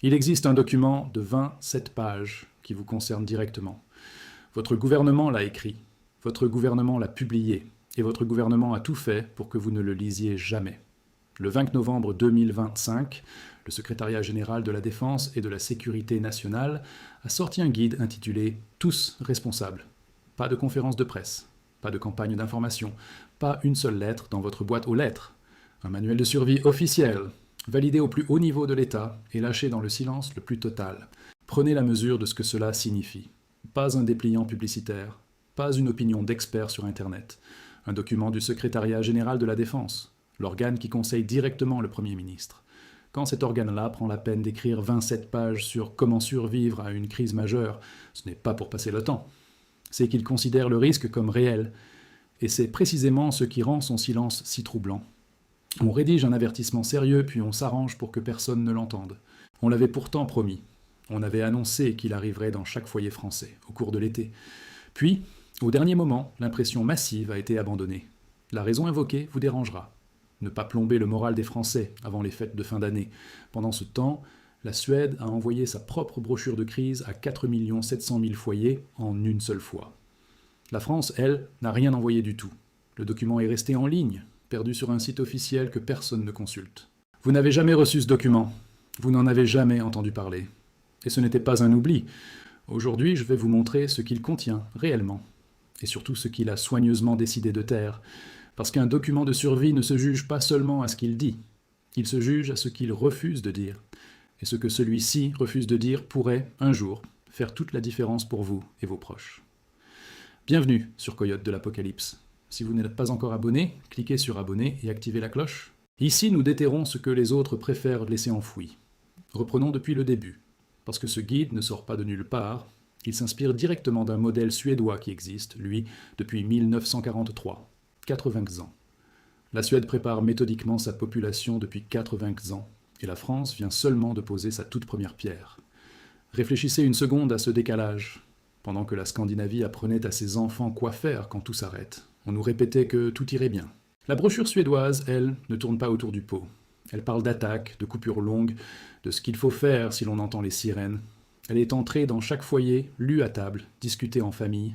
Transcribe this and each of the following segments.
Il existe un document de 27 pages qui vous concerne directement. Votre gouvernement l'a écrit, votre gouvernement l'a publié, et votre gouvernement a tout fait pour que vous ne le lisiez jamais. Le 20 novembre 2025, le secrétariat général de la Défense et de la Sécurité nationale a sorti un guide intitulé « Tous responsables ». Pas de conférence de presse, pas de campagne d'information, pas une seule lettre dans votre boîte aux lettres. Un manuel de survie officiel, validé au plus haut niveau de l'État et lâché dans le silence le plus total. Prenez la mesure de ce que cela signifie. Pas un dépliant publicitaire, pas une opinion d'experts sur Internet. Un document du secrétariat général de la Défense, l'organe qui conseille directement le Premier ministre. Quand cet organe-là prend la peine d'écrire 27 pages sur comment survivre à une crise majeure, ce n'est pas pour passer le temps. C'est qu'il considère le risque comme réel, et c'est précisément ce qui rend son silence si troublant. On rédige un avertissement sérieux, puis on s'arrange pour que personne ne l'entende. On l'avait pourtant promis. On avait annoncé qu'il arriverait dans chaque foyer français, au cours de l'été. Puis, au dernier moment, l'impression massive a été abandonnée. La raison invoquée vous dérangera. Ne pas plomber le moral des Français avant les fêtes de fin d'année. Pendant ce temps, la Suède a envoyé sa propre brochure de crise à 4 700 000 foyers en une seule fois. La France, elle, n'a rien envoyé du tout. Le document est resté en ligne, perdu sur un site officiel que personne ne consulte. Vous n'avez jamais reçu ce document. Vous n'en avez jamais entendu parler. Et ce n'était pas un oubli. Aujourd'hui, je vais vous montrer ce qu'il contient réellement. Et surtout ce qu'il a soigneusement décidé de taire. Parce qu'un document de survie ne se juge pas seulement à ce qu'il dit. Il se juge à ce qu'il refuse de dire. Et ce que celui-ci refuse de dire pourrait, un jour, faire toute la différence pour vous et vos proches. Bienvenue sur Coyote de l'Apocalypse. Si vous n'êtes pas encore abonné, cliquez sur abonner et activez la cloche. Ici, nous déterrons ce que les autres préfèrent laisser enfoui. Reprenons depuis le début. Parce que ce guide ne sort pas de nulle part, il s'inspire directement d'un modèle suédois qui existe, lui, depuis 1943, 80 ans. La Suède prépare méthodiquement sa population depuis 80 ans, et la France vient seulement de poser sa toute première pierre. Réfléchissez une seconde à ce décalage. Pendant que la Scandinavie apprenait à ses enfants quoi faire quand tout s'arrête, on nous répétait que tout irait bien. La brochure suédoise, elle, ne tourne pas autour du pot. Elle parle d'attaques, de coupures longues, de ce qu'il faut faire si l'on entend les sirènes. Elle est entrée dans chaque foyer, lue à table, discutée en famille.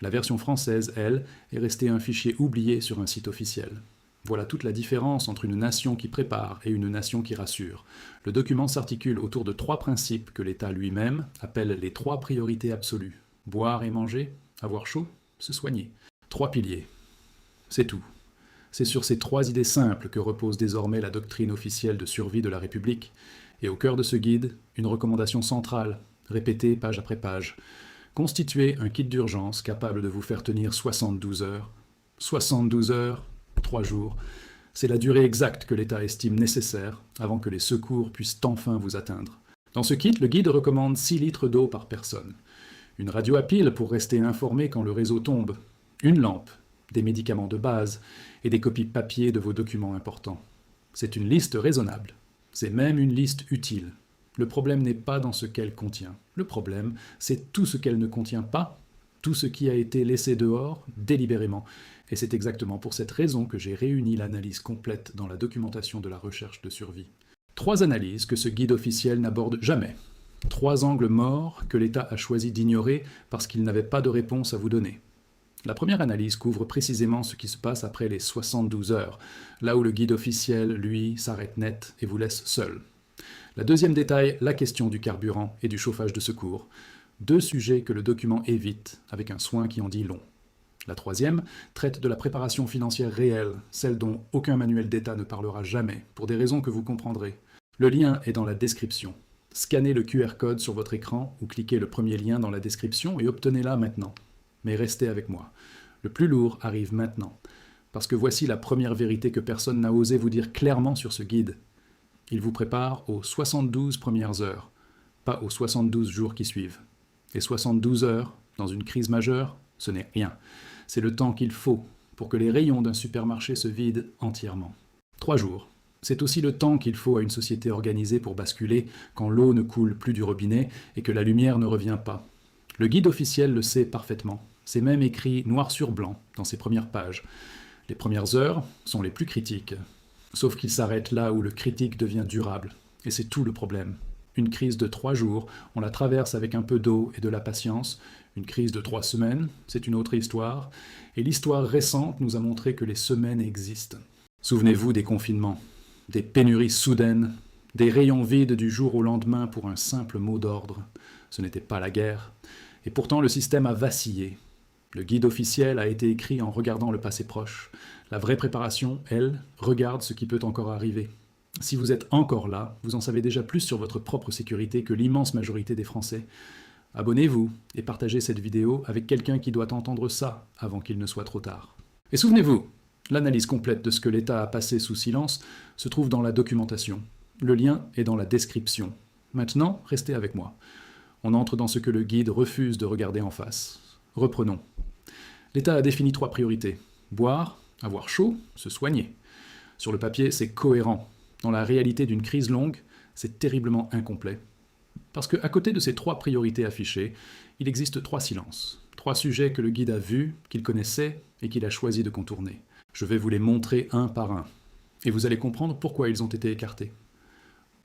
La version française, elle, est restée un fichier oublié sur un site officiel. Voilà toute la différence entre une nation qui prépare et une nation qui rassure. Le document s'articule autour de 3 principes que l'État lui-même appelle les 3 priorités absolues. Boire et manger, avoir chaud, se soigner. 3 piliers. C'est tout. C'est sur ces 3 idées simples que repose désormais la doctrine officielle de survie de la République, et au cœur de ce guide, une recommandation centrale, répétée page après page. Constituez un kit d'urgence capable de vous faire tenir 72 heures. 72 heures, 3 jours, c'est la durée exacte que l'État estime nécessaire avant que les secours puissent enfin vous atteindre. Dans ce kit, le guide recommande 6 litres d'eau par personne. Une radio à pile pour rester informé quand le réseau tombe. Une lampe, des médicaments de base et des copies papier de vos documents importants. C'est une liste raisonnable. C'est même une liste utile. Le problème n'est pas dans ce qu'elle contient. Le problème, c'est tout ce qu'elle ne contient pas, tout ce qui a été laissé dehors délibérément. Et c'est exactement pour cette raison que j'ai réuni l'analyse complète dans la documentation de la recherche de survie. 3 analyses que ce guide officiel n'aborde jamais. 3 angles morts que l'État a choisi d'ignorer parce qu'il n'avait pas de réponse à vous donner. La première analyse couvre précisément ce qui se passe après les 72 heures, là où le guide officiel, lui, s'arrête net et vous laisse seul. La deuxième détaille la question du carburant et du chauffage de secours, 2 sujets que le document évite avec un soin qui en dit long. La troisième traite de la préparation financière réelle, celle dont aucun manuel d'État ne parlera jamais, pour des raisons que vous comprendrez. Le lien est dans la description. Scannez le QR code sur votre écran ou cliquez le premier lien dans la description et obtenez-la maintenant. Mais restez avec moi. Le plus lourd arrive maintenant, parce que voici la première vérité que personne n'a osé vous dire clairement sur ce guide. Il vous prépare aux 72 premières heures, pas aux 72 jours qui suivent. Et 72 heures, dans une crise majeure, ce n'est rien. C'est le temps qu'il faut pour que les rayons d'un supermarché se vident entièrement. 3 jours. C'est aussi le temps qu'il faut à une société organisée pour basculer quand l'eau ne coule plus du robinet et que la lumière ne revient pas. Le guide officiel le sait parfaitement. C'est même écrit noir sur blanc dans ses premières pages. Les premières heures sont les plus critiques. Sauf qu'il s'arrête là où le critique devient durable. Et c'est tout le problème. Une crise de 3 jours, on la traverse avec un peu d'eau et de la patience. Une crise de 3 semaines, c'est une autre histoire. Et l'histoire récente nous a montré que les semaines existent. Souvenez-vous des confinements, des pénuries soudaines, des rayons vides du jour au lendemain pour un simple mot d'ordre. Ce n'était pas la guerre. Et pourtant le système a vacillé. Le guide officiel a été écrit en regardant le passé proche. La vraie préparation, elle, regarde ce qui peut encore arriver. Si vous êtes encore là, vous en savez déjà plus sur votre propre sécurité que l'immense majorité des Français. Abonnez-vous et partagez cette vidéo avec quelqu'un qui doit entendre ça avant qu'il ne soit trop tard. Et souvenez-vous, l'analyse complète de ce que l'État a passé sous silence se trouve dans la documentation. Le lien est dans la description. Maintenant, restez avec moi. On entre dans ce que le guide refuse de regarder en face. Reprenons. L'État a défini 3 priorités. Boire, avoir chaud, se soigner. Sur le papier, c'est cohérent. Dans la réalité d'une crise longue, c'est terriblement incomplet. Parce qu'à côté de ces 3 priorités affichées, il existe 3 silences. 3 sujets que le guide a vus, qu'il connaissait et qu'il a choisi de contourner. Je vais vous les montrer un par un. Et vous allez comprendre pourquoi ils ont été écartés.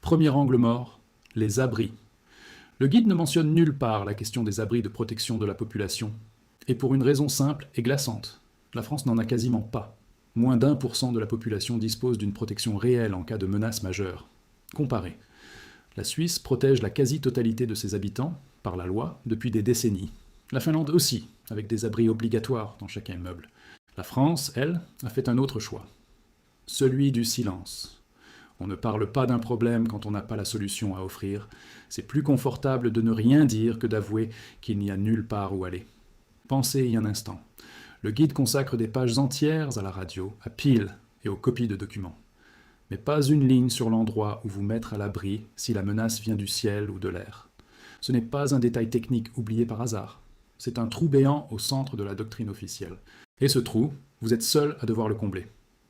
Premier angle mort, les abris. Le guide ne mentionne nulle part la question des abris de protection de la population. Et pour une raison simple et glaçante. La France n'en a quasiment pas. Moins d'1% de la population dispose d'une protection réelle en cas de menace majeure. Comparez. La Suisse protège la quasi-totalité de ses habitants, par la loi, depuis des décennies. La Finlande aussi, avec des abris obligatoires dans chaque immeuble. La France, elle, a fait un autre choix. Celui du silence. On ne parle pas d'un problème quand on n'a pas la solution à offrir. C'est plus confortable de ne rien dire que d'avouer qu'il n'y a nulle part où aller. Pensez y un instant. Le guide consacre des pages entières à la radio, à Peel et aux copies de documents. Mais pas une ligne sur l'endroit où vous mettre à l'abri si la menace vient du ciel ou de l'air. Ce n'est pas un détail technique oublié par hasard. C'est un trou béant au centre de la doctrine officielle. Et ce trou, vous êtes seul à devoir le combler.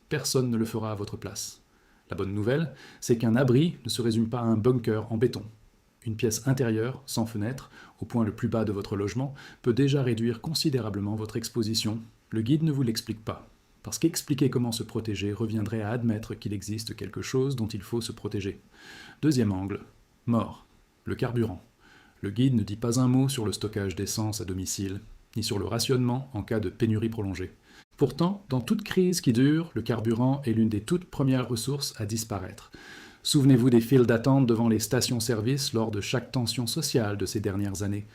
Personne ne le fera à votre place. La bonne nouvelle, c'est qu'un abri ne se résume pas à un bunker en béton. Une pièce intérieure, sans fenêtre, au point le plus bas de votre logement, peut déjà réduire considérablement votre exposition. Le guide ne vous l'explique pas. Parce qu'expliquer comment se protéger reviendrait à admettre qu'il existe quelque chose dont il faut se protéger. Deuxième angle, mort, le carburant. Le guide ne dit pas un mot sur le stockage d'essence à domicile, ni sur le rationnement en cas de pénurie prolongée. Pourtant, dans toute crise qui dure, le carburant est l'une des toutes premières ressources à disparaître. Souvenez-vous des files d'attente devant les stations-service lors de chaque tension sociale de ces dernières années.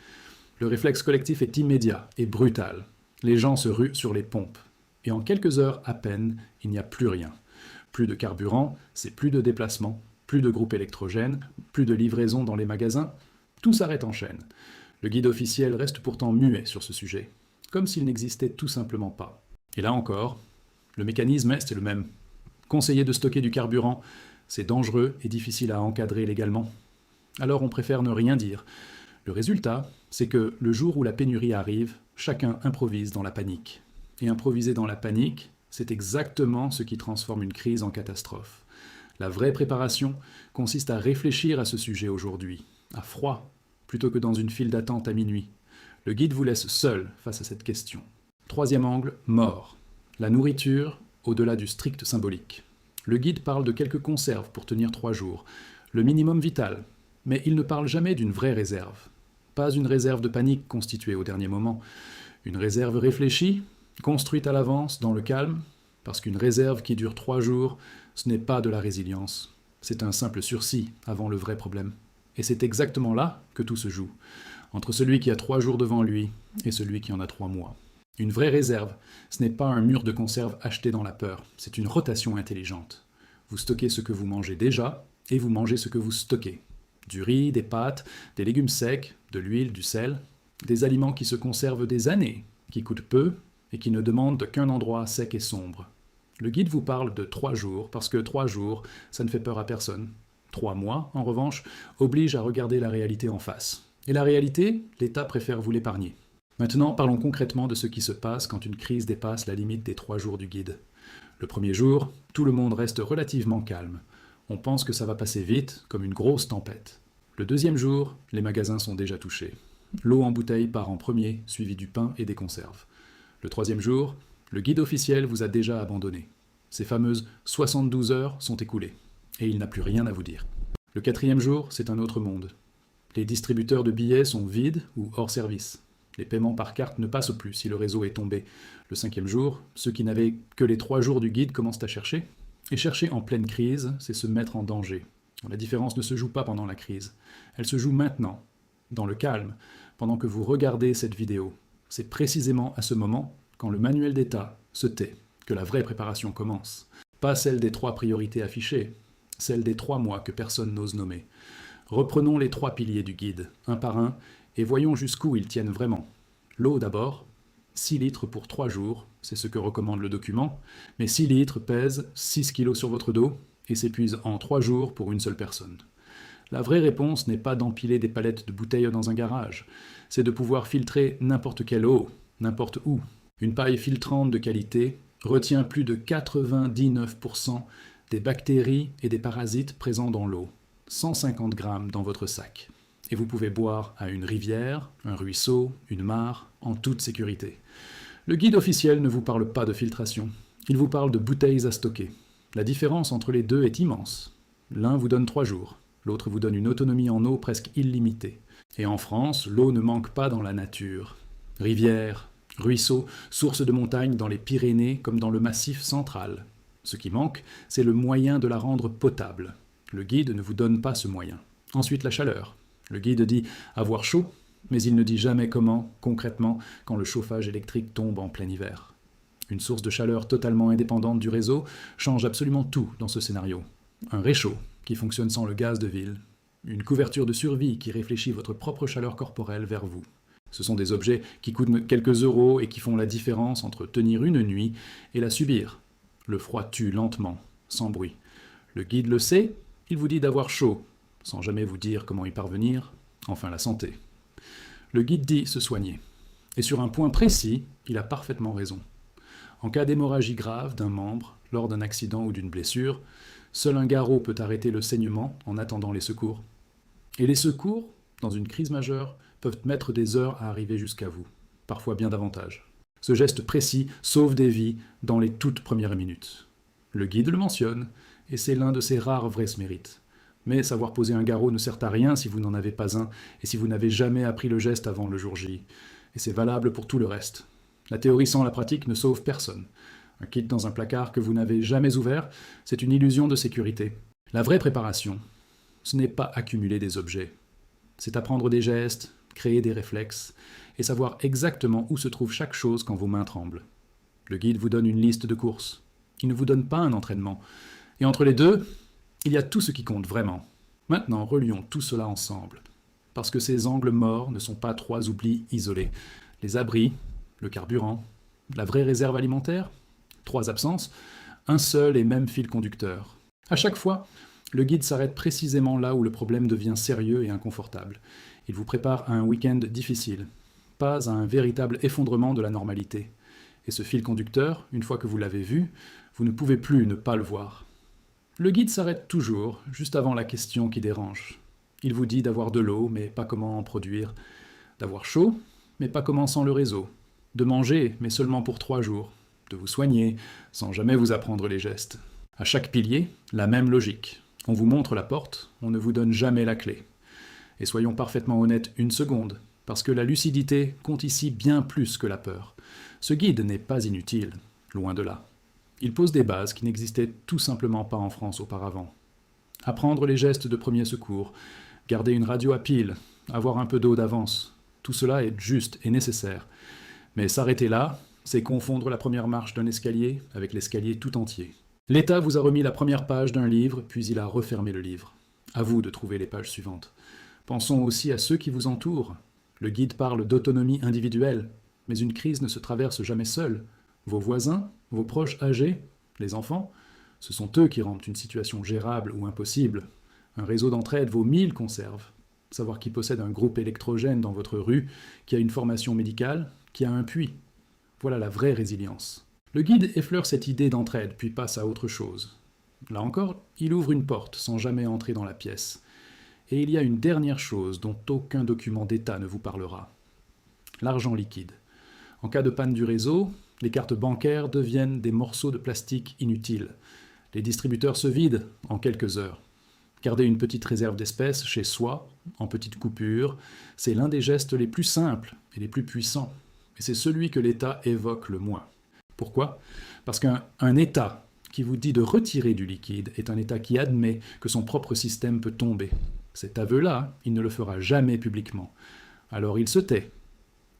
Le réflexe collectif est immédiat et brutal. Les gens se ruent sur les pompes. Et en quelques heures à peine, il n'y a plus rien. Plus de carburant, c'est plus de déplacements, plus de groupes électrogènes, plus de livraisons dans les magasins. Tout s'arrête en chaîne. Le guide officiel reste pourtant muet sur ce sujet, comme s'il n'existait tout simplement pas. Et là encore, le mécanisme est le même. Conseiller de stocker du carburant, c'est dangereux et difficile à encadrer légalement. Alors on préfère ne rien dire. Le résultat, c'est que le jour où la pénurie arrive, chacun improvise dans la panique. Et improviser dans la panique, c'est exactement ce qui transforme une crise en catastrophe. La vraie préparation consiste à réfléchir à ce sujet aujourd'hui, à froid, plutôt que dans une file d'attente à minuit. Le guide vous laisse seul face à cette question. Troisième angle, mort. La nourriture au-delà du strict symbolique. Le guide parle de quelques conserves pour tenir 3 jours, le minimum vital, mais il ne parle jamais d'une vraie réserve. Pas une réserve de panique constituée au dernier moment. Une réserve réfléchie, construite à l'avance, dans le calme, parce qu'une réserve qui dure 3 jours, ce n'est pas de la résilience. C'est un simple sursis avant le vrai problème. Et c'est exactement là que tout se joue, entre celui qui a 3 jours devant lui et celui qui en a 3 mois. Une vraie réserve, ce n'est pas un mur de conserve acheté dans la peur, c'est une rotation intelligente. Vous stockez ce que vous mangez déjà, et vous mangez ce que vous stockez. Du riz, des pâtes, des légumes secs, de l'huile, du sel, des aliments qui se conservent des années, qui coûtent peu, et qui ne demandent qu'un endroit sec et sombre. Le guide vous parle de 3 jours, parce que 3 jours, ça ne fait peur à personne. 3 mois, en revanche, obligent à regarder la réalité en face. Et la réalité, l'État préfère vous l'épargner. Maintenant, parlons concrètement de ce qui se passe quand une crise dépasse la limite des 3 jours du guide. Le premier jour, tout le monde reste relativement calme. On pense que ça va passer vite, comme une grosse tempête. Le deuxième jour, les magasins sont déjà touchés. L'eau en bouteille part en premier, suivi du pain et des conserves. Le troisième jour, le guide officiel vous a déjà abandonné. Ces fameuses 72 heures sont écoulées, et il n'a plus rien à vous dire. Le 4e jour, c'est un autre monde. Les distributeurs de billets sont vides ou hors service. Les paiements par carte ne passent plus si le réseau est tombé. Le 5e jour, ceux qui n'avaient que les 3 jours du guide commencent à chercher. Et chercher en pleine crise, c'est se mettre en danger. La différence ne se joue pas pendant la crise. Elle se joue maintenant, dans le calme, pendant que vous regardez cette vidéo. C'est précisément à ce moment, quand le manuel d'état se tait, que la vraie préparation commence. Pas celle des 3 priorités affichées, celle des 3 mois que personne n'ose nommer. Reprenons les 3 piliers du guide, un par un, et voyons jusqu'où ils tiennent vraiment. L'eau d'abord, 6 litres pour 3 jours, c'est ce que recommande le document, mais 6 litres pèsent 6 kilos sur votre dos et s'épuisent en 3 jours pour une seule personne. La vraie réponse n'est pas d'empiler des palettes de bouteilles dans un garage, c'est de pouvoir filtrer n'importe quelle eau, n'importe où. Une paille filtrante de qualité retient plus de 99% des bactéries et des parasites présents dans l'eau, 150 grammes dans votre sac. Et vous pouvez boire à une rivière, un ruisseau, une mare, en toute sécurité. Le guide officiel ne vous parle pas de filtration, il vous parle de bouteilles à stocker. La différence entre les deux est immense. L'un vous donne 3 jours, l'autre vous donne une autonomie en eau presque illimitée. Et en France, l'eau ne manque pas dans la nature. Rivières, ruisseaux, sources de montagnes dans les Pyrénées comme dans le Massif central. Ce qui manque, c'est le moyen de la rendre potable. Le guide ne vous donne pas ce moyen. Ensuite, la chaleur. Le guide dit avoir chaud, mais il ne dit jamais comment, concrètement, quand le chauffage électrique tombe en plein hiver. Une source de chaleur totalement indépendante du réseau change absolument tout dans ce scénario. Un réchaud qui fonctionne sans le gaz de ville. Une couverture de survie qui réfléchit votre propre chaleur corporelle vers vous. Ce sont des objets qui coûtent quelques euros et qui font la différence entre tenir une nuit et la subir. Le froid tue lentement, sans bruit. Le guide le sait, il vous dit d'avoir chaud, sans jamais vous dire comment y parvenir, enfin la santé. Le guide dit se soigner. Et sur un point précis, il a parfaitement raison. En cas d'hémorragie grave d'un membre, lors d'un accident ou d'une blessure, seul un garrot peut arrêter le saignement en attendant les secours. Et les secours, dans une crise majeure, peuvent mettre des heures à arriver jusqu'à vous, parfois bien davantage. Ce geste précis sauve des vies dans les toutes premières minutes. Le guide le mentionne, et c'est l'un de ses rares vrais mérites. Mais savoir poser un garrot ne sert à rien si vous n'en avez pas un, et si vous n'avez jamais appris le geste avant le jour J. Et c'est valable pour tout le reste. La théorie sans la pratique ne sauve personne. Un kit dans un placard que vous n'avez jamais ouvert, c'est une illusion de sécurité. La vraie préparation, ce n'est pas accumuler des objets. C'est apprendre des gestes, créer des réflexes, et savoir exactement où se trouve chaque chose quand vos mains tremblent. Le guide vous donne une liste de courses. Il ne vous donne pas un entraînement. Et entre les deux, il y a tout ce qui compte vraiment. Maintenant, relions tout cela ensemble. Parce que ces angles morts ne sont pas 3 oublis isolés. Les abris, le carburant, la vraie réserve alimentaire, 3 absences, un seul et même fil conducteur. À chaque fois, le guide s'arrête précisément là où le problème devient sérieux et inconfortable. Il vous prépare à un week-end difficile, pas à un véritable effondrement de la normalité. Et ce fil conducteur, une fois que vous l'avez vu, vous ne pouvez plus ne pas le voir. Le guide s'arrête toujours, juste avant la question qui dérange. Il vous dit d'avoir de l'eau, mais pas comment en produire, d'avoir chaud, mais pas comment sans le réseau, de manger, mais seulement pour 3 jours, de vous soigner, sans jamais vous apprendre les gestes. À chaque pilier, la même logique. On vous montre la porte, on ne vous donne jamais la clé. Et soyons parfaitement honnêtes une seconde, parce que la lucidité compte ici bien plus que la peur. Ce guide n'est pas inutile, loin de là. Il pose des bases qui n'existaient tout simplement pas en France auparavant. Apprendre les gestes de premier secours, garder une radio à pile, avoir un peu d'eau d'avance, tout cela est juste et nécessaire. Mais s'arrêter là, c'est confondre la première marche d'un escalier avec l'escalier tout entier. L'État vous a remis la première page d'un livre, puis il a refermé le livre. À vous de trouver les pages suivantes. Pensons aussi à ceux qui vous entourent. Le guide parle d'autonomie individuelle, mais une crise ne se traverse jamais seule. Vos voisins, vos proches âgés, les enfants, ce sont eux qui rendent une situation gérable ou impossible. Un réseau d'entraide vaut 1000 conserves. Savoir qui possède un groupe électrogène dans votre rue, qui a une formation médicale, qui a un puits. Voilà la vraie résilience. Le guide effleure cette idée d'entraide, puis passe à autre chose. Là encore, il ouvre une porte sans jamais entrer dans la pièce. Et il y a une dernière chose dont aucun document d'État ne vous parlera. L'argent liquide. En cas de panne du réseau, les cartes bancaires deviennent des morceaux de plastique inutiles. Les distributeurs se vident en quelques heures. Garder une petite réserve d'espèces chez soi, en petites coupures, c'est l'un des gestes les plus simples et les plus puissants. Et c'est celui que l'État évoque le moins. Pourquoi? Parce qu'un État qui vous dit de retirer du liquide est un État qui admet que son propre système peut tomber. Cet aveu-là, il ne le fera jamais publiquement. Alors il se tait.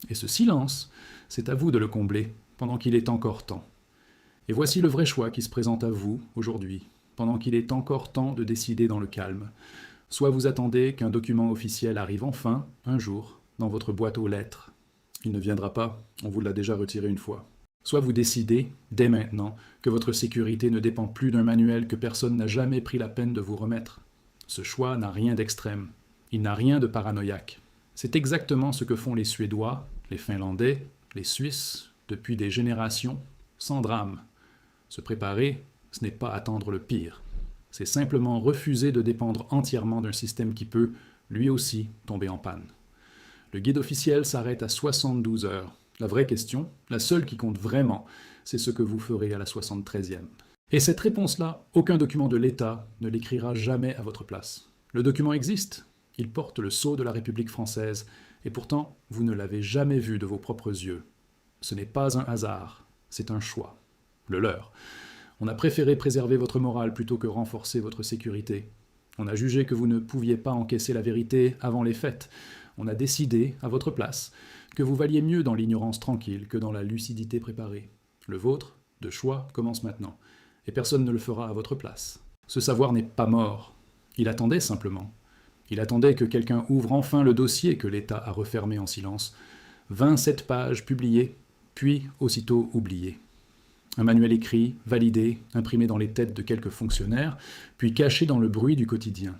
Et ce silence, c'est à vous de le combler, pendant qu'il est encore temps. Et voici le vrai choix qui se présente à vous, aujourd'hui, pendant qu'il est encore temps de décider dans le calme. Soit vous attendez qu'un document officiel arrive enfin, un jour, dans votre boîte aux lettres. Il ne viendra pas, on vous l'a déjà retiré une fois. Soit vous décidez, dès maintenant, que votre sécurité ne dépend plus d'un manuel que personne n'a jamais pris la peine de vous remettre. Ce choix n'a rien d'extrême. Il n'a rien de paranoïaque. C'est exactement ce que font les Suédois, les Finlandais, les Suisses, depuis des générations, sans drame. Se préparer, ce n'est pas attendre le pire. C'est simplement refuser de dépendre entièrement d'un système qui peut, lui aussi, tomber en panne. Le guide officiel s'arrête à 72 heures. La vraie question, la seule qui compte vraiment, c'est ce que vous ferez à la 73e. Et cette réponse-là, aucun document de l'État ne l'écrira jamais à votre place. Le document existe, il porte le sceau de la République française, et pourtant, vous ne l'avez jamais vu de vos propres yeux. Ce n'est pas un hasard, c'est un choix. Le leur. On a préféré préserver votre morale plutôt que renforcer votre sécurité. On a jugé que vous ne pouviez pas encaisser la vérité avant les faits. On a décidé, à votre place, que vous valiez mieux dans l'ignorance tranquille que dans la lucidité préparée. Le vôtre, de choix, commence maintenant, et personne ne le fera à votre place. Ce savoir n'est pas mort. Il attendait simplement. Il attendait que quelqu'un ouvre enfin le dossier que l'État a refermé en silence. 27 pages publiées, puis aussitôt oubliées. Un manuel écrit, validé, imprimé dans les têtes de quelques fonctionnaires, puis caché dans le bruit du quotidien.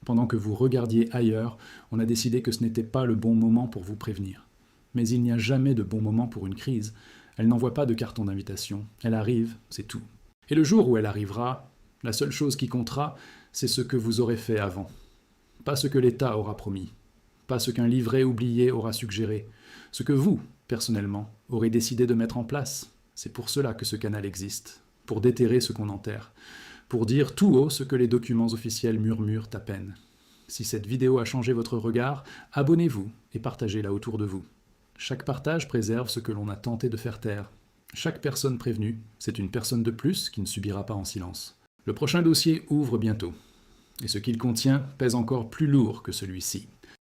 Pendant que vous regardiez ailleurs, on a décidé que ce n'était pas le bon moment pour vous prévenir. Mais il n'y a jamais de bon moment pour une crise. Elle n'envoie pas de carton d'invitation. Elle arrive, c'est tout. Et le jour où elle arrivera, la seule chose qui comptera, c'est ce que vous aurez fait avant. Pas ce que l'État aura promis. Pas ce qu'un livret oublié aura suggéré. Ce que vous, personnellement, aurez décidé de mettre en place. C'est pour cela que ce canal existe. Pour déterrer ce qu'on enterre. Pour dire tout haut ce que les documents officiels murmurent à peine. Si cette vidéo a changé votre regard, abonnez-vous et partagez-la autour de vous. Chaque partage préserve ce que l'on a tenté de faire taire. Chaque personne prévenue, c'est une personne de plus qui ne subira pas en silence. Le prochain dossier ouvre bientôt. Et ce qu'il contient pèse encore plus lourd que celui-ci.